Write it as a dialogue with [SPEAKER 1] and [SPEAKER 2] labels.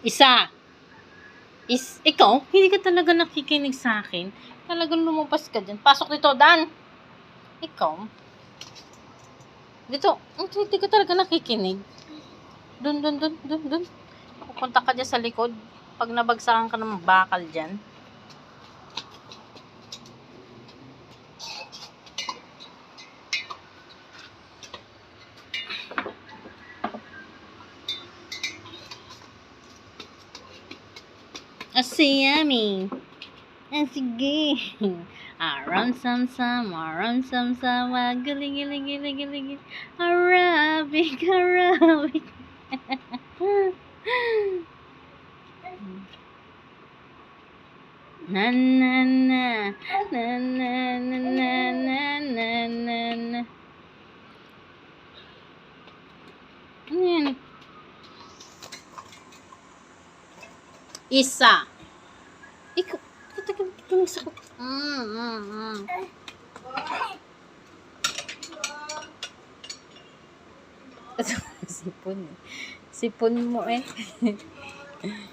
[SPEAKER 1] Isa. Ikaw, hindi ka talaga nakikinig sa akin. Talagang lumabas ka dyan. Pasok dito, Dan. Ikaw. Dito. Hindi ka talaga nakikinig. Dun. Pupunta ka dyan sa likod. Pag nabagsakan ka ng bakal dyan. Yummy. Sige. Aram sam, giling. Arabic. Na. Ano yan? Isa. Ikaw, tagal sa... Sipon mo eh.